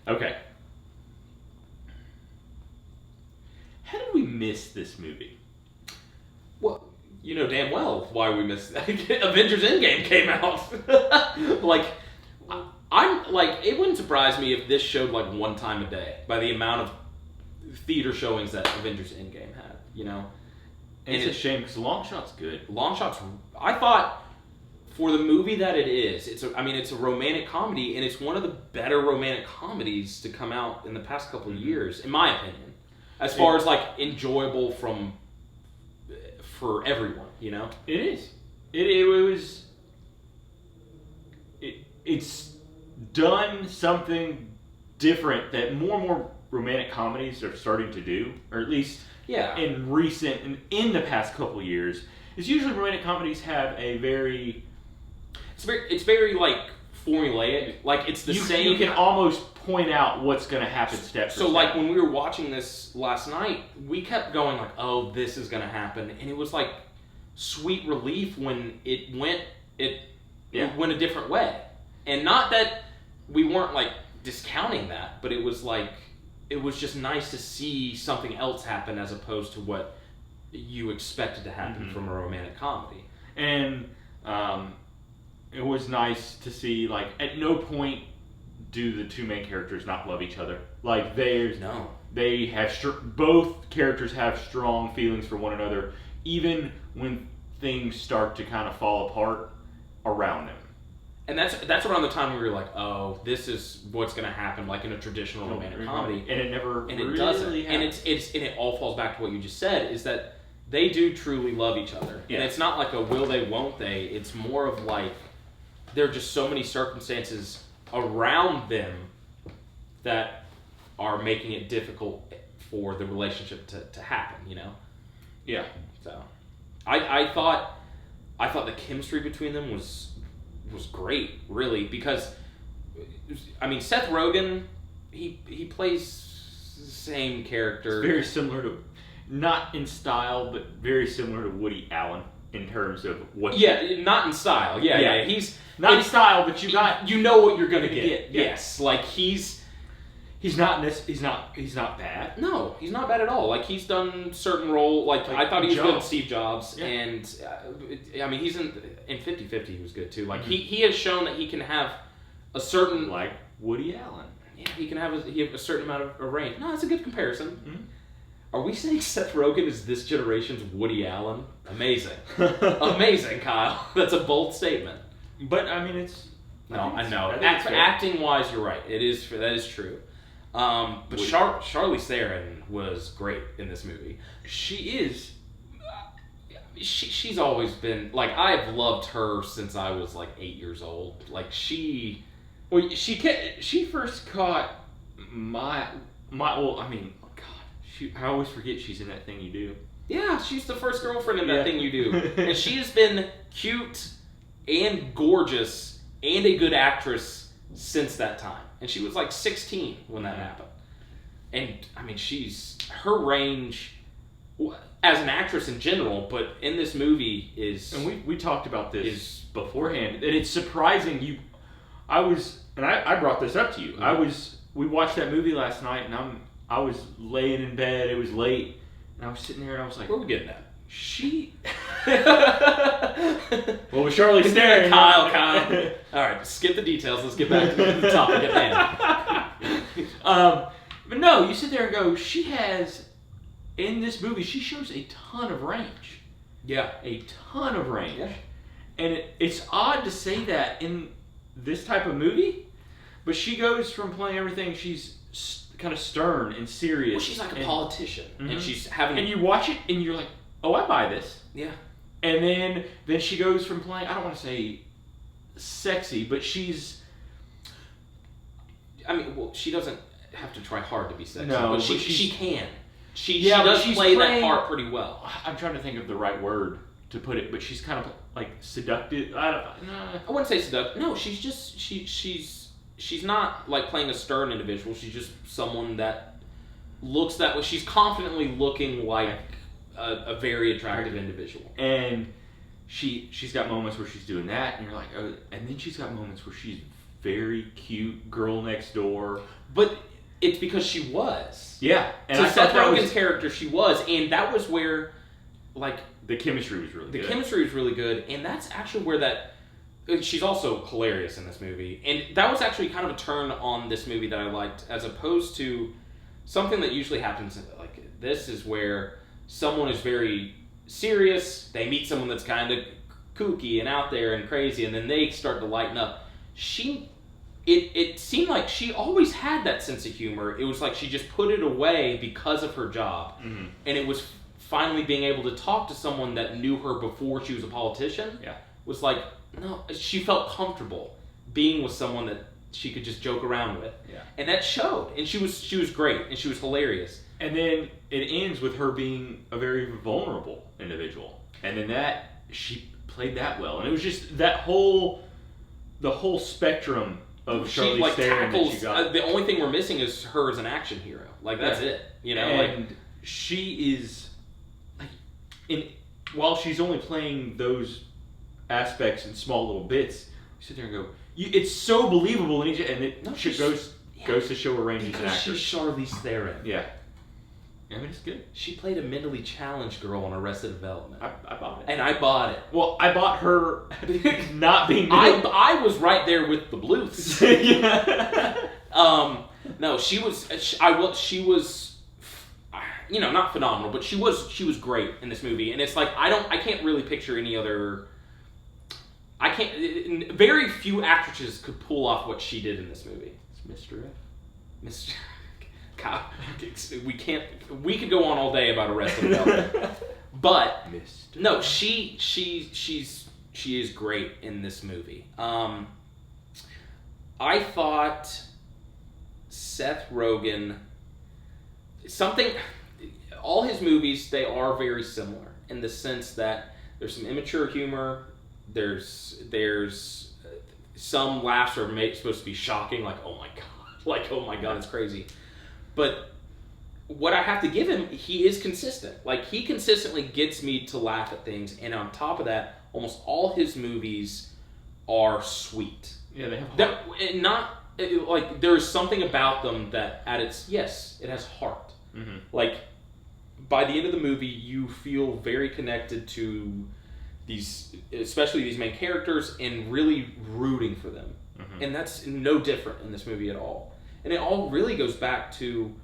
Okay. How did we miss this movie? Well, you know damn well why we missed Avengers Endgame came out. Like, I'm like, it wouldn't surprise me if this showed like one time a day by the amount of theater showings that Avengers Endgame had, you know? And it's a shame because Long Shot's good. Long Shot's, I thought, for the movie that it is, it's a romantic comedy, and it's one of the better romantic comedies to come out in the past couple of years, in my opinion. As far as like enjoyable for everyone, you know? It is. It's done something different that more and more romantic comedies are starting to do, or at least in the past couple of years. Is usually romantic comedies have a very it's very like formulaic, like it's the same. You can almost point out what's going to happen step for step. So like when we were watching this last night, we kept going like, oh, this is going to happen, and it was like sweet relief when it went a different way. And not that we weren't like discounting that, but it was like, it was just nice to see something else happen as opposed to what you expected to happen from a romantic comedy. And it was nice to see, like, at no point do the two main characters not love each other. Like, they have both characters have strong feelings for one another, even when things start to kind of fall apart around them. And that's around the time we were like, oh, this is what's going to happen, like in a traditional romantic comedy, and it never, and it doesn't, happens. and it all falls back to what you just said, is that they do truly love each other, and it's not like a will they, won't they. It's more of like there are just so many circumstances around them that are making it difficult for the relationship to happen, you know? Yeah. So, I thought the chemistry between them was great, really, because I mean Seth Rogen, he plays the same character. It's very similar to, not in style, but very similar to Woody Allen in terms of what. Yeah, not in style. Yeah. He's not in style, but you know what you're gonna get. Yeah. Yes, like he's not bad. No, he's not bad at all. Like he's done certain role. Like I thought he was good in Steve Jobs, and I mean he's in 50-50. He was good too. Like he has shown that he can have a certain, like Woody Allen. Yeah, he can have a certain amount of range. No, that's a good comparison. Mm-hmm. Are we saying Seth Rogen is this generation's Woody Allen? Amazing, amazing, Kyle. That's a bold statement. But I mean it's. I know. Acting wise, you're right. That is true. But Charlize Theron was great in this movie. She is. She's always been, like, I've loved her since I was like 8 years old. Like she first caught my. Well, I mean, oh God, I always forget she's in That Thing You Do. Yeah, she's the first girlfriend in That Thing You Do, and she has been cute and gorgeous and a good actress since that time. And she was like 16 when that happened. And, I mean, her range as an actress in general, but in this movie is... And we talked about this beforehand. And it's surprising I brought this up to you. Mm-hmm. We watched that movie last night, and I was laying in bed. It was late. And I was sitting there, and I was like... Where are we getting at? Well, with Charlize Theron, Kyle. All right, skip the details. Let's get back to the topic at hand. But no, you sit there and go, she has, in this movie, she shows a ton of range. Yeah. A ton of range. Yeah. And it's odd to say that in this type of movie, but she goes from playing everything, she's kind of stern and serious. Well, she's like a politician. Mm-hmm. And she's having... And you watch it, and you're like, oh, I buy this. Yeah. And then she goes from playing, I don't want to say sexy, but she's... I mean, well, she doesn't have to try hard to be sexy, no, but she can. She does play that part pretty well. I'm trying to think of the right word to put it, but she's kind of like seductive. I wouldn't say seductive. No, she's just... She's not like playing a stern individual. She's just someone that looks that way. She's confidently looking like a very attractive individual. And she's got moments where she's doing that, and you're like, oh, and then she's got moments where she's very cute girl next door. But it's because she was. Yeah. And so Seth Rogen's character, she was. And that was where, like... The chemistry was really good. The chemistry was really good. And that's actually where that... She's also hilarious in this movie. And that was actually kind of a turn on this movie that I liked, as opposed to something that usually happens like this, is where someone is very serious, they meet someone that's kind of kooky and out there and crazy, and then they start to lighten up. It seemed like she always had that sense of humor. It was like she just put it away because of her job. Mm-hmm. And it was finally being able to talk to someone that knew her before she was a politician. Yeah. Was like, no, she felt comfortable being with someone that she could just joke around with. Yeah. And that showed. And she was great, and she was hilarious. And then it ends with her being a very vulnerable individual. And in that, she played that well. And it was just the whole spectrum of Charlize Theron that she got. The only thing we're missing is her as an action hero. Like, that's it. You know, and she is, like, while she's only playing those aspects in small little bits, you sit there and go, it's so believable, and it goes to show her range as an actor. She's Charlize Theron. Yeah. I mean, it's good. She played a mentally challenged girl on Arrested Development. I bought it. And I bought it. Well, I bought her not being... I was right there with the Bluths. Yeah. No, she was, you know, not phenomenal, but she was great in this movie. And it's like, I can't really picture any other... Very few actresses could pull off what she did in this movie. It's Mr. F. Mr. God, we could go on all day about Arrested Development. But no, she is great in this movie. I thought Seth Rogen, all his movies, they are very similar in the sense that there's some immature humor, there's some laughs are supposed to be shocking, like oh my god, it's crazy. But what I have to give him, he is consistent. Like, he consistently gets me to laugh at things, and on top of that, almost all his movies are sweet. Yeah, they have there's something about them that it has heart. Mm-hmm. Like, by the end of the movie, you feel very connected to especially these main characters, and really rooting for them. Mm-hmm. And that's no different in this movie at all. And it all really goes back to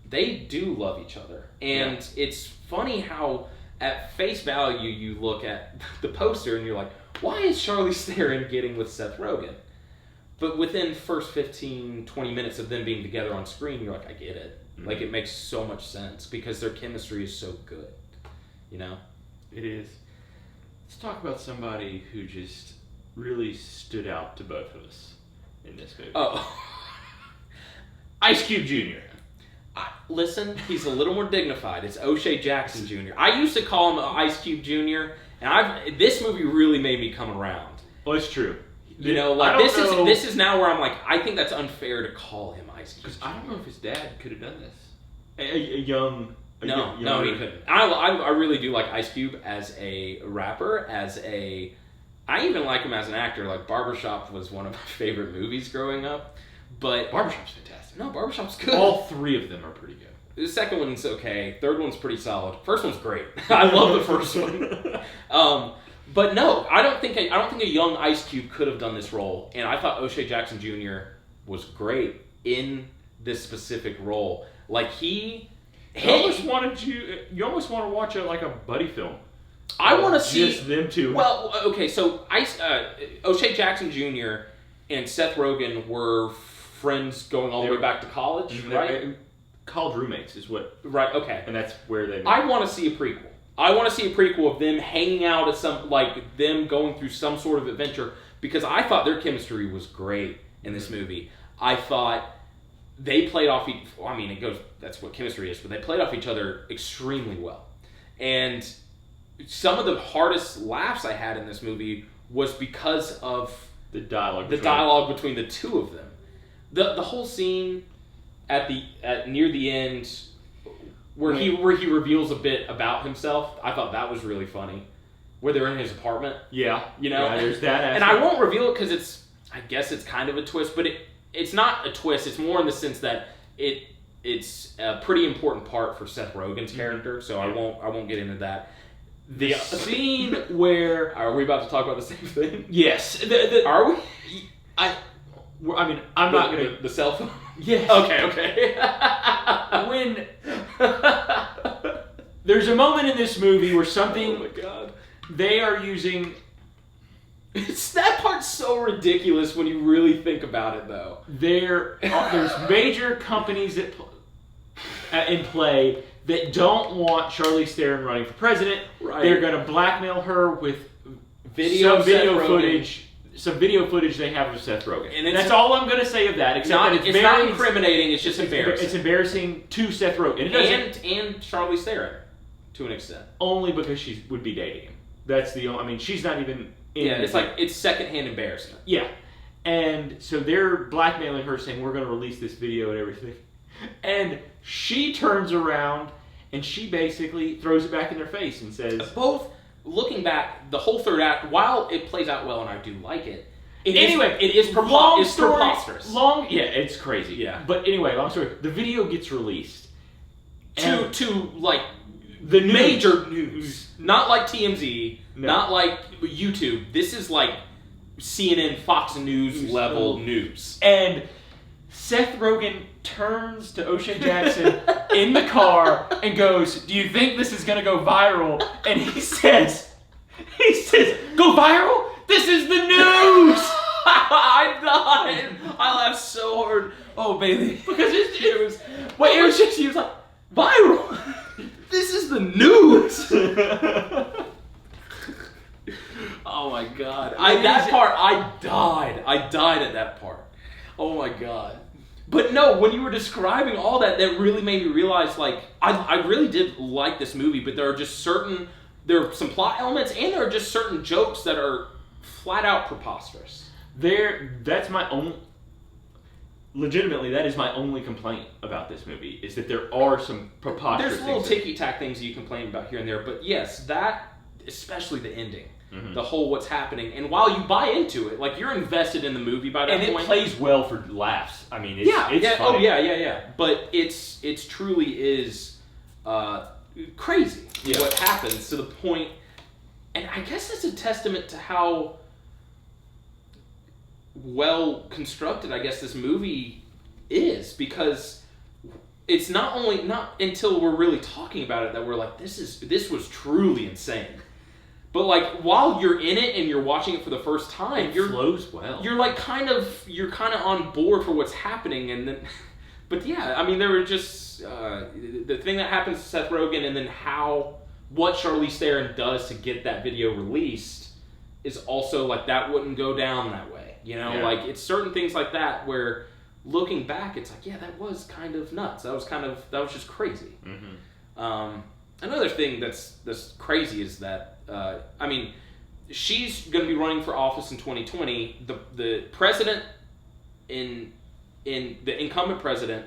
they do love each other. And It's funny how at face value you look at the poster and you're like, why is Charlize Theron getting with Seth Rogen? But within the first 15, 20 minutes of them being together on screen, you're like, I get it. Mm-hmm. Like, it makes so much sense because their chemistry is so good. You know? It is. Let's talk about somebody who just really stood out to both of us in this movie. Oh. Ice Cube Jr. Listen, he's a little more dignified. It's O'Shea Jackson Jr. I used to call him Ice Cube Jr., and this movie really made me come around. Well, it's true. You know, like this is now where I'm like, I think that's unfair to call him Ice Cube. Because I don't know if his dad could have done this. A young... No, he couldn't. I really do like Ice Cube as a rapper, I even like him as an actor. Like, Barbershop was one of my favorite movies growing up. But Barbershop's fantastic. No, Barbershop's good. All three of them are pretty good. The second one's okay. Third one's pretty solid. First one's great. I love the first one. But no, I don't think a young Ice Cube could have done this role. And I thought O'Shea Jackson Jr. was great in this specific role. Like, you almost want to watch like a buddy film. I want to see just them two. Well, okay, so O'Shea Jackson Jr. and Seth Rogen were friends going all the way back to college, right? College roommates is what. Right. Okay. And that's where they met. I want to see a prequel. I want to see a prequel of them hanging out at them going through some sort of adventure, because I thought their chemistry was great in this movie. I thought they played off each. I mean, that's what chemistry is, but they played off each other extremely well. And some of the hardest laughs I had in this movie was because of the dialogue between the two of them. The whole scene at near the end where he reveals a bit about himself, I thought that was really funny. Where they're in his apartment. Yeah. You know? Yeah, there's that aspect. And I won't reveal it because I guess it's kind of a twist, but it's not a twist. It's more in the sense that it's a pretty important part for Seth Rogen's character. So I won't get into that. The scene where are we about to talk about the same thing? Yes. Are we? I'm not gonna the cell phone. Yes. Okay. When there's a moment in this movie where something. Oh my god. They are using. That part's so ridiculous when you really think about it, though. There's major companies that in play that don't want Charlize Theron running for president. Right. They're going to blackmail her with some video footage. Some video footage they have of Seth Rogen. And that's all I'm going to say of that. Except that it's not incriminating. It's just embarrassing. It's embarrassing to Seth Rogen. And Charlize Theron, to an extent. Only because she would be dating him. That's the only... I mean, she's not even... it's secondhand embarrassment. Yeah. And so they're blackmailing her saying, we're going to release this video and everything. And she turns around and she basically throws it back in their face and says... Both, looking back, the whole third act, while it plays out well and I do like it, it is preposterous. It's crazy. Yeah. But anyway, long story. The video gets released. To like... The news. Major news. Not like TMZ, no. Not like YouTube. This is like CNN, Fox News level news. And Seth Rogen turns to O'Shea Jackson in the car and goes, do you think this is going to go viral? And he says, go viral? This is the news! I died. I laughed so hard. Oh, baby. Because it was just, he was like, viral? This is the news. Oh my god! I died at that part. Oh my god! But no, when you were describing all that really made me realize, like, I really did like this movie, but there are some plot elements, and there are just certain jokes that are flat out preposterous. That's my own. Legitimately, that is my only complaint about this movie, is that there are some preposterous things. There's little ticky-tack things you complain about here and there, but yes, that, especially the ending, the whole what's happening, and while you buy into it, like, you're invested in the movie by that point. And it plays well for laughs. I mean, it's funny. Oh, yeah. But it's truly is crazy what happens to the point, and I guess it's a testament to how well constructed I guess this movie is, because it's not until we're really talking about it that we're like, this was truly insane. But like, while you're in it and you're watching it for the first time, it flows well. You're like kind of on board for what's happening, and then but yeah, I mean, there were just the thing that happens to Seth Rogen, and then what Charlize Theron does to get that video released is also like, that wouldn't go down that way. You know, like, it's certain things like that where, looking back, it's like, yeah, that was kind of nuts. That was just crazy. Mm-hmm. Another thing that's crazy is that, I mean, she's going to be running for office in 2020. The president the incumbent president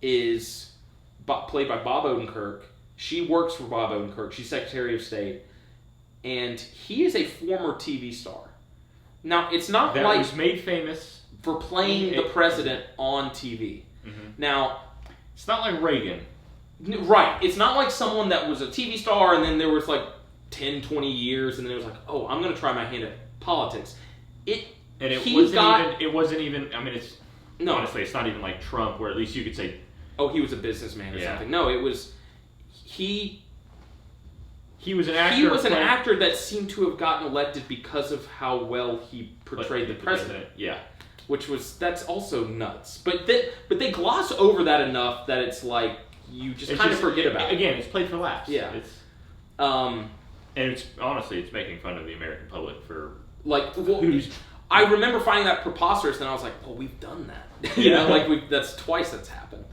is played by Bob Odenkirk. She works for Bob Odenkirk. She's Secretary of State, and he is a former TV star. Now, it's not that like... was made famous for playing the president on TV. Mm-hmm. Now... It's not like Reagan. Right. It's not like someone that was a TV star and then there was like 10, 20 years and then it was like, oh, I'm going to try my hand at politics. It wasn't even... I mean, it's... No. Honestly, it's not even like Trump, where at least you could say... Oh, he was a businessman or something. No, it was... He was an actor. He was an actor that seemed to have gotten elected because of how well he portrayed the president. Yeah, that's also nuts. But they gloss over that enough that it's like you just kind of forget about it. Again, it's played for laughs. Yeah. And it's honestly, it's making fun of the American public for like. I remember finding that preposterous, and I was like, well, we've done that. You know, like that's twice that's happened.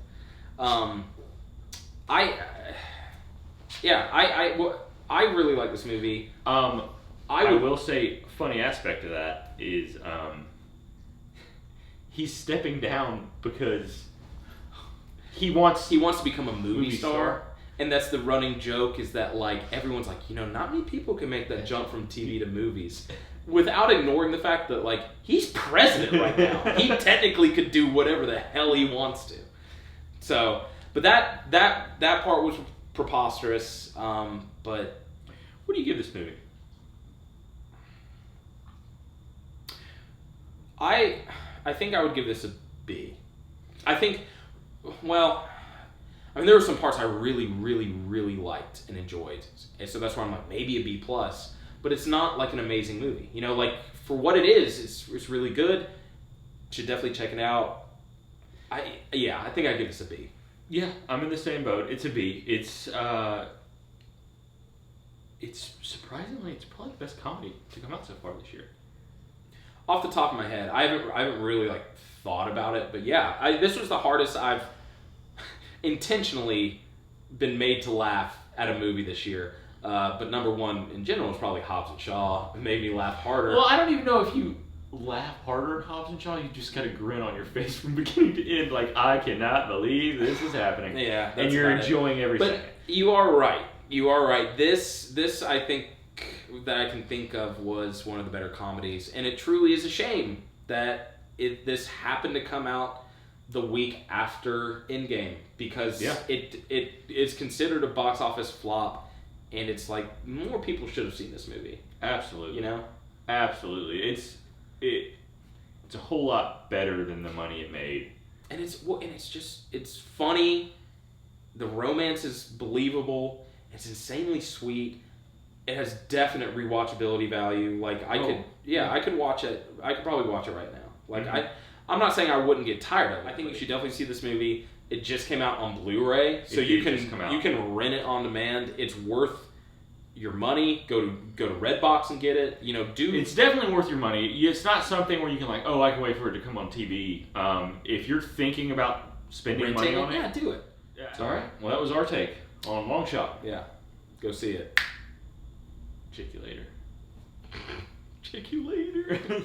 I really like this movie. I will say, funny aspect of that is he's stepping down because he wants to become a movie star. And that's the running joke, is that like everyone's like, not many people can make that jump from TV to movies. without ignoring the fact that like he's president right now, he technically could do whatever the hell he wants to. So, but that part was preposterous. But what do you give this movie? I think I would give this a B. I think, well, I mean, there were some parts I really, really, really liked and enjoyed, and so that's why I'm like maybe a B plus. But it's not like an amazing movie, you know. Like for what it is, it's really good. Should definitely check it out. I think I give this a B. Yeah, I'm in the same boat. It's a B. It's surprisingly, it's probably the best comedy to come out so far this year. Off the top of my head, I haven't really like thought about it, but yeah, this was the hardest I've intentionally been made to laugh at a movie this year. But number one in general is probably Hobbs and Shaw. It made me laugh harder. Well, I don't even know if you laugh harder at Hobbs and Shaw. You just got a grin on your face from beginning to end, like I cannot believe this is happening. Yeah, and you're enjoying every second. You are right. You are right. This I think that I can think of was one of the better comedies, and it truly is a shame that this happened to come out the week after Endgame, because it is considered a box office flop, and it's like more people should have seen this movie. Absolutely. You know? Absolutely. It's a whole lot better than the money it made. And it's funny. The romance is believable. It's insanely sweet. It has definite rewatchability value. Like I could watch it. I could probably watch it right now. Like I'm not saying I wouldn't get tired of it. I think you should definitely see this movie. It just came out on Blu-ray, so you can rent it on demand. It's worth your money. Go to Redbox and get it. You know, it's definitely worth your money. It's not something where you can like, oh, I can wait for it to come on TV. If you're thinking about spending money on it, yeah, do it. Yeah. All right. Well, that was our take on Long Shot. Yeah, go see it. Check you later. Check you later.